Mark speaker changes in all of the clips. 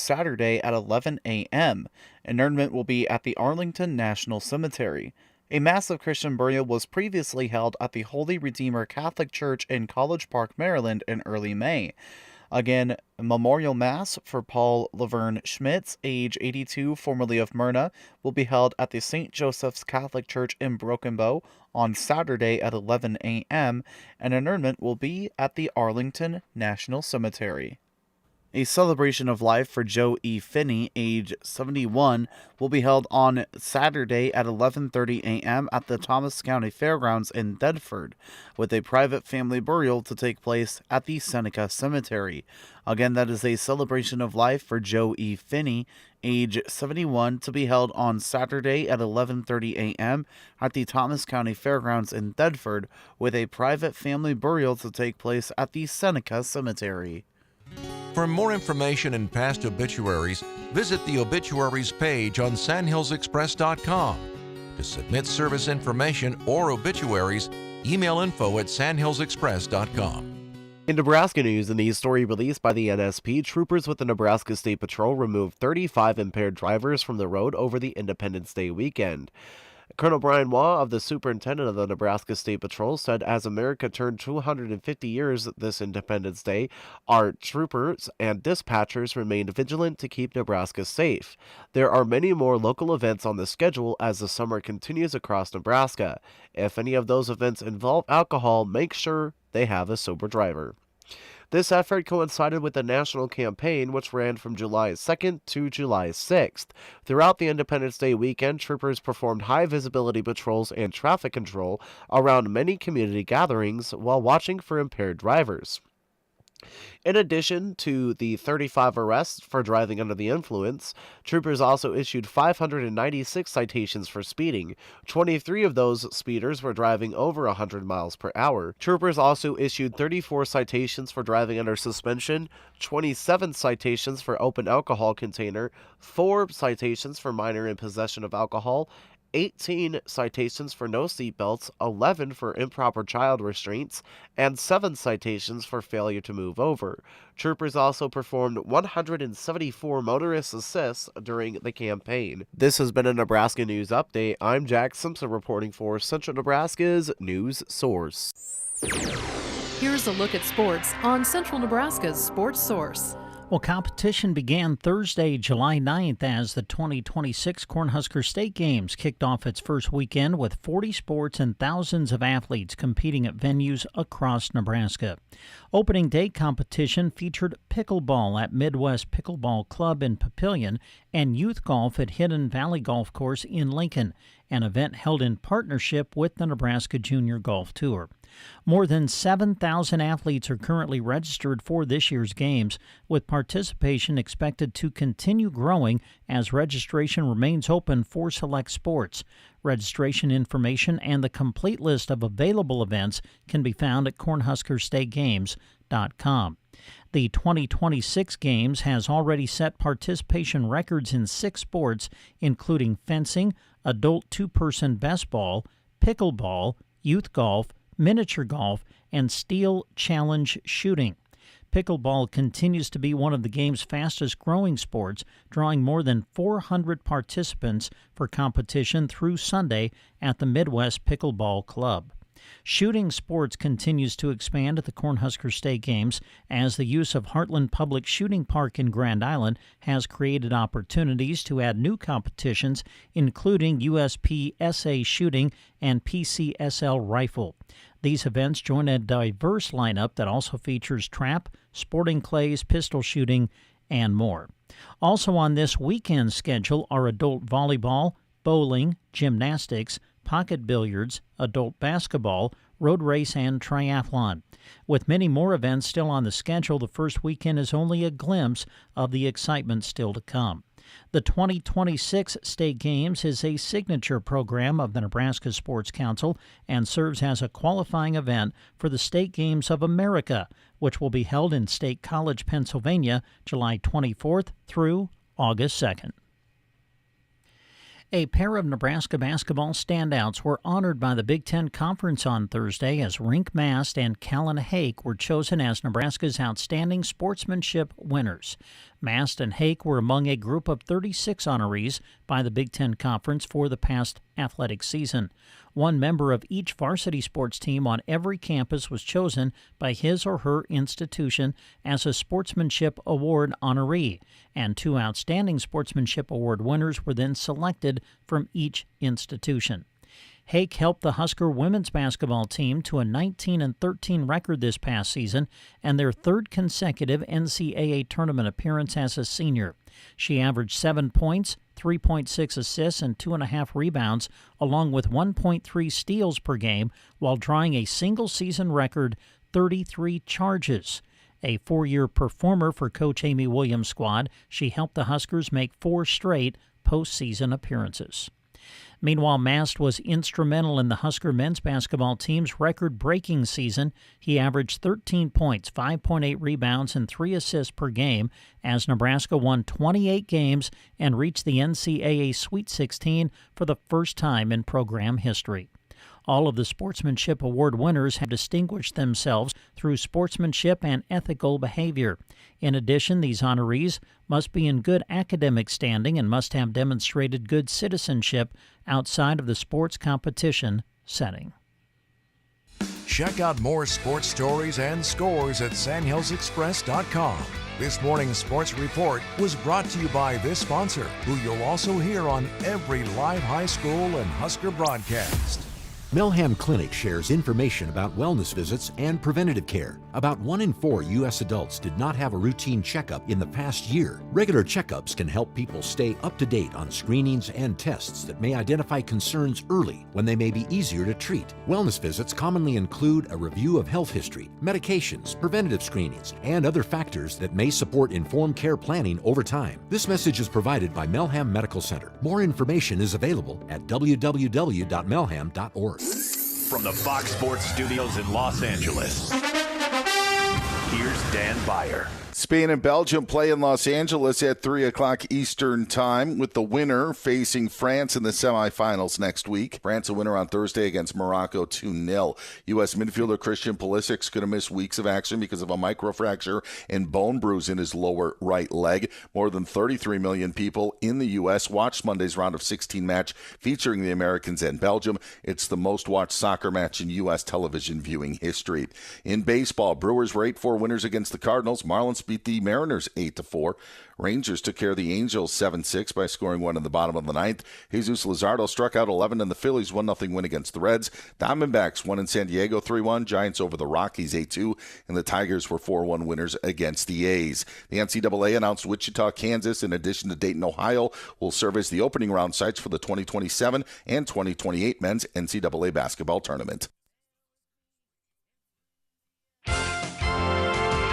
Speaker 1: Saturday at 11 a.m. Interment will be at the Arlington National Cemetery. A massive Christian burial was previously held at the Holy Redeemer Catholic Church in College Park, Maryland in early May. Again, memorial mass for Paul Laverne Schmitz, age 82, formerly of Myrna, will be held at the St. Joseph's Catholic Church in Broken Bow on Saturday at 11 a.m., and interment will be at the Arlington National Cemetery. A celebration of life for Joe E. Finney, age 71, will be held on Saturday at 11:30 a.m. at the Thomas County Fairgrounds in Bedford, with a private family burial to take place at the Seneca Cemetery. Again, that is a celebration of life for Joe E. Finney, age 71, to be held on Saturday at 11:30 a.m. at the Thomas County Fairgrounds in Bedford, with a private family burial to take place at the Seneca Cemetery.
Speaker 2: For more information and past obituaries, visit the obituaries page on sandhillsexpress.com. To submit service information or obituaries, email info@sandhillsexpress.com.
Speaker 3: In Nebraska news, in a story released by the NSP, troopers with the Nebraska State Patrol removed 35 impaired drivers from the road over the Independence Day weekend. Colonel Brian Waugh of the Superintendent of the Nebraska State Patrol said as America turned 250 years this Independence Day, our troopers and dispatchers remained vigilant to keep Nebraska safe. There are many more local events on the schedule as the summer continues across Nebraska. If any of those events involve alcohol, make sure they have a sober driver. This effort coincided with the national campaign, which ran from July 2nd to July 6th. Throughout the Independence Day weekend, troopers performed high-visibility patrols and traffic control around many community gatherings while watching for impaired drivers. In addition to the 35 arrests for driving under the influence, troopers also issued 596 citations for speeding. 23 of those speeders were driving over 100 miles per hour. Troopers also issued 34 citations for driving under suspension, 27 citations for open alcohol container, 4 citations for minor in possession of alcohol, 18 citations for no seatbelts, 11 for improper child restraints, and 7 citations for failure to move over. Troopers also performed 174 motorist assists during the campaign. This has been a Nebraska News Update. I'm Jack Simpson reporting for Central Nebraska's News Source.
Speaker 4: Here's a look at sports on Central Nebraska's Sports Source.
Speaker 5: Well, competition began Thursday, July 9th, as the 2026 Cornhusker State Games kicked off its first weekend with 40 sports and thousands of athletes competing at venues across Nebraska. Opening day competition featured pickleball at Midwest Pickleball Club in Papillion and youth golf at Hidden Valley Golf Course in Lincoln, an event held in partnership with the Nebraska Junior Golf Tour. More than 7,000 athletes are currently registered for this year's games, with participation expected to continue growing as registration remains open for select sports. Registration information and the complete list of available events can be found at cornhuskerstategames.com. The 2026 Games has already set participation records in 6 sports, including fencing, adult two-person best ball, pickleball, youth golf, miniature golf, and steel challenge shooting. Pickleball continues to be one of the game's fastest-growing sports, drawing more than 400 participants for competition through Sunday at the Midwest Pickleball Club. Shooting sports continues to expand at the Cornhusker State Games as the use of Heartland Public Shooting Park in Grand Island has created opportunities to add new competitions, including USPSA shooting and PCSL rifle. These events join a diverse lineup that also features trap, sporting clays, pistol shooting, and more. Also on this weekend's schedule are adult volleyball, bowling, gymnastics, pocket billiards, adult basketball, road race, and triathlon. With many more events still on the schedule, the first weekend is only a glimpse of the excitement still to come. The 2026 State Games is a signature program of the Nebraska Sports Council and serves as a qualifying event for the State Games of America, which will be held in State College, Pennsylvania, July 24th through August 2nd. A pair of Nebraska basketball standouts were honored by the Big Ten Conference on Thursday as Rink Mast and Callan Hake were chosen as Nebraska's outstanding sportsmanship winners. Mast and Hake were among a group of 36 honorees by the Big Ten Conference for the past athletic season. One member of each varsity sports team on every campus was chosen by his or her institution as a Sportsmanship Award honoree, and 2 Outstanding Sportsmanship Award winners were then selected from each institution. Hake helped the Husker women's basketball team to a 19-13 record this past season and their 3rd consecutive NCAA tournament appearance as a senior. She averaged 7 points, 3.6 assists, and 2.5 rebounds, along with 1.3 steals per game, while drawing a single-season record 33 charges. A 4-year performer for Coach Amy Williams' squad, she helped the Huskers make 4 straight postseason appearances. Meanwhile, Mast was instrumental in the Husker men's basketball team's record-breaking season. He averaged 13 points, 5.8 rebounds, and 3 assists per game as Nebraska won 28 games and reached the NCAA Sweet 16 for the first time in program history. All of the Sportsmanship Award winners have distinguished themselves through sportsmanship and ethical behavior. In addition, these honorees must be in good academic standing and must have demonstrated good citizenship outside of the sports competition setting.
Speaker 2: Check out more sports stories and scores at sandhillsexpress.com. This morning's sports report was brought to you by this sponsor, who you'll also hear on every live high school and Husker broadcast.
Speaker 6: Melham Clinic shares information about wellness visits and preventative care. About 1 in 4 U.S. adults did not have a routine checkup in the past year. Regular checkups can help people stay up to date on screenings and tests that may identify concerns early when they may be easier to treat. Wellness visits commonly include a review of health history, medications, preventative screenings, and other factors that may support informed care planning over time. This message is provided by Melham Medical Center. More information is available at www.melham.org.
Speaker 7: From the Fox Sports Studios in Los Angeles, here's Dan Beyer.
Speaker 8: Spain and Belgium play in Los Angeles at 3 o'clock Eastern Time, with the winner facing France in the semifinals next week. France a winner on Thursday against Morocco 2-0. U.S. midfielder Christian Pulisic's going to miss weeks of action because of a microfracture and bone bruise in his lower right leg. More than 33 million people in the U.S. watched Monday's round of 16 match featuring the Americans and Belgium. It's the most watched soccer match in U.S. television viewing history. In baseball, Brewers were 8-4 winners against the Cardinals. Marlins beat the Mariners 8-4. Rangers took care of the Angels 7-6 by scoring 1 in the bottom of the ninth. Jesus Luzardo struck out 11 and the Phillies 1-0 win against the Reds. Diamondbacks won in San Diego 3-1. Giants over the Rockies 8-2. And the Tigers were 4-1 winners against the A's. The NCAA announced Wichita, Kansas, in addition to Dayton, Ohio, will serve as the opening round sites for the 2027 and 2028 men's NCAA basketball tournament.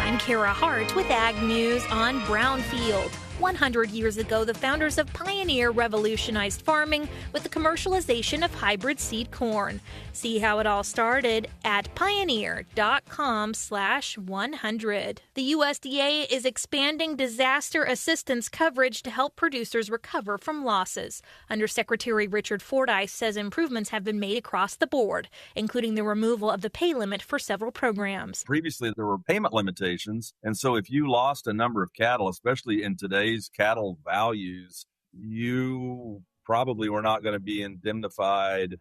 Speaker 9: I'm Kara Hart with Ag News on Brownfield. 100 years ago, the founders of Pioneer revolutionized farming with the commercialization of hybrid seed corn. See how it all started at pioneer.com/100. The USDA is expanding disaster assistance coverage to help producers recover from losses. Undersecretary Richard Fordyce says improvements have been made across the board, including the removal of the pay limit for several programs.
Speaker 10: Previously, there were payment limitations, and so if you lost a number of cattle, especially in today's cattle values, you probably were not going to be indemnified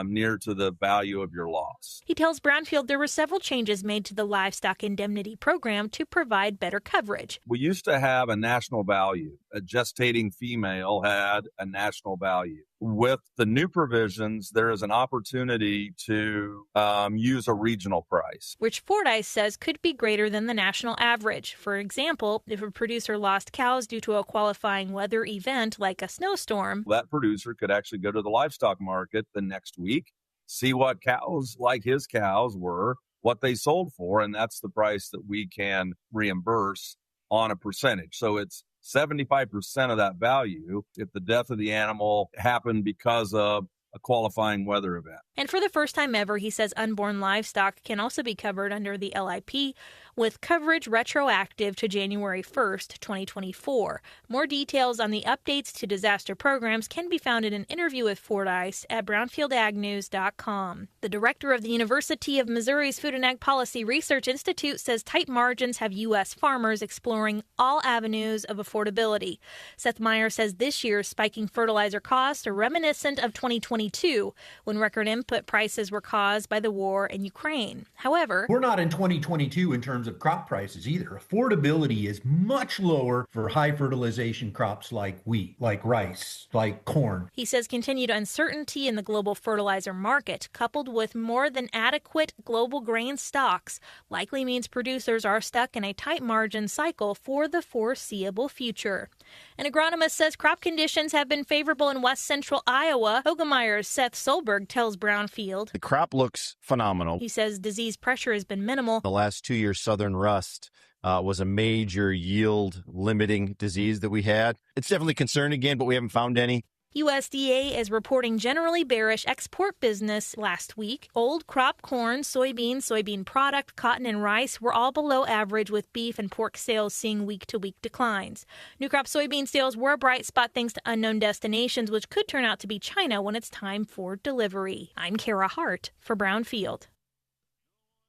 Speaker 10: near to the value of your loss.
Speaker 9: He tells Brownfield there were several changes made to the livestock indemnity program to provide better coverage.
Speaker 10: We used to have a national value. A gestating female had a national value. With the new provisions, there is an opportunity to use a regional price,
Speaker 9: which Fordyce says could be greater than the national average. For example, if a producer lost cows due to a qualifying weather event like a snowstorm,
Speaker 10: that producer could actually go to the livestock market the next week, see what cows like his cows were, what they sold for, and that's the price that we can reimburse on a percentage. So it's 75% of that value if the death of the animal happened because of a qualifying weather event.
Speaker 9: And for the first time ever, he says unborn livestock can also be covered under the LIP. with coverage retroactive to January 1st, 2024. More details on the updates to disaster programs can be found in an interview with Fordyce at brownfieldagnews.com. The director of the University of Missouri's Food and Ag Policy Research Institute says tight margins have U.S. farmers exploring all avenues of affordability. Seth Meyer says this year's spiking fertilizer costs are reminiscent of 2022, when record input prices were caused by the war in Ukraine. However,
Speaker 11: we're not in 2022 in terms of crop prices either. Affordability is much lower for high fertilization crops like wheat, like rice, like corn.
Speaker 9: He says continued uncertainty in the global fertilizer market, coupled with more than adequate global grain stocks, likely means producers are stuck in a tight margin cycle for the foreseeable future. An agronomist says crop conditions have been favorable in west central Iowa. Ogemeyer's Seth Solberg tells Brownfield.
Speaker 12: The crop looks phenomenal.
Speaker 9: He says disease pressure has been minimal.
Speaker 12: The last 2 years, southern rust was a major yield limiting disease that we had. It's definitely concerning again, but we haven't found any.
Speaker 9: USDA is reporting generally bearish export business last week. Old crop corn, soybean product, cotton, and rice were all below average, with beef and pork sales seeing week-to-week declines. New crop soybean sales were a bright spot thanks to unknown destinations, which could turn out to be China when it's time for delivery. I'm Kara Hart for Brownfield.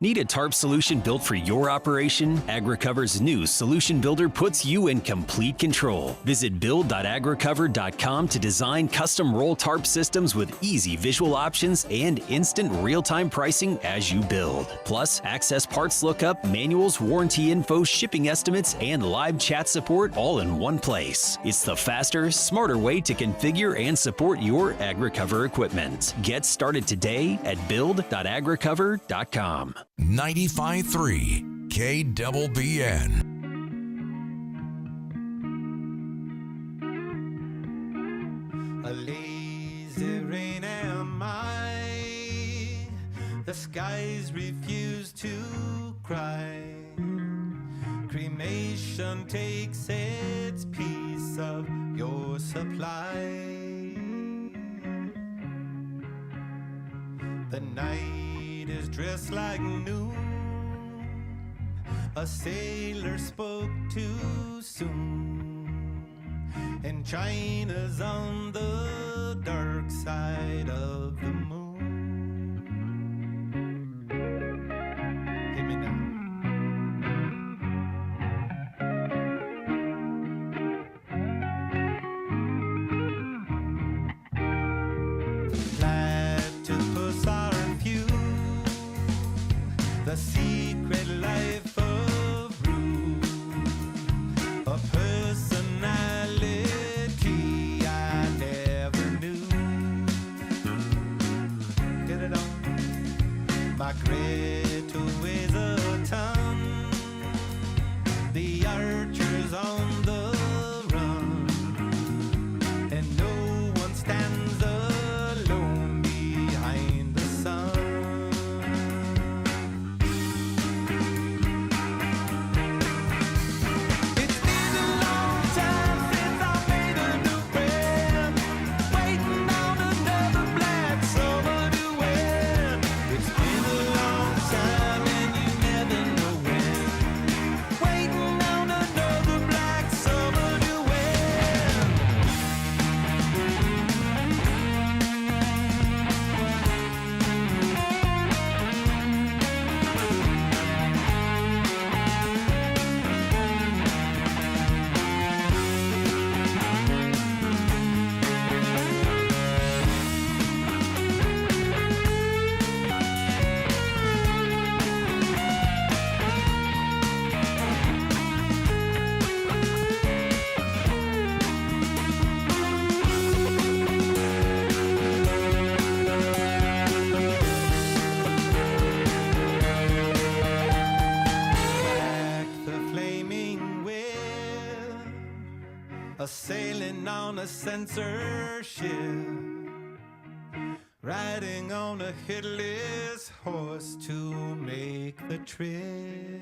Speaker 13: Need a tarp solution built for your operation? AgriCover's new Solution Builder puts you in complete control. Visit build.agricover.com to design custom roll tarp systems with easy visual options and instant real-time pricing as you build. Plus, access parts lookup, manuals, warranty info, shipping estimates, and live chat support all in one place. It's the faster, smarter way to configure and support your AgriCover equipment. Get started today at build.agricover.com.
Speaker 2: 95.3 KBBN.
Speaker 14: A lazy rain am I, the skies refuse to cry. Cremation takes its piece of your supply. The night is dressed like noon. A sailor spoke too soon, and China's on the dark side of the moon. Hit me now. Platypus are few, the secret life of Rue, a personality I never knew. Get it on. My Greta weighs a ton, the archer's on the run, and no one stands alone behind the sun. It's been a long time since I made a new friend, waiting on another black summer to win. It's been a long time and you never know when, waiting on another black summer to win. Back the flaming wheel, a sailing on a censorship, riding on a headless horse to make the trip.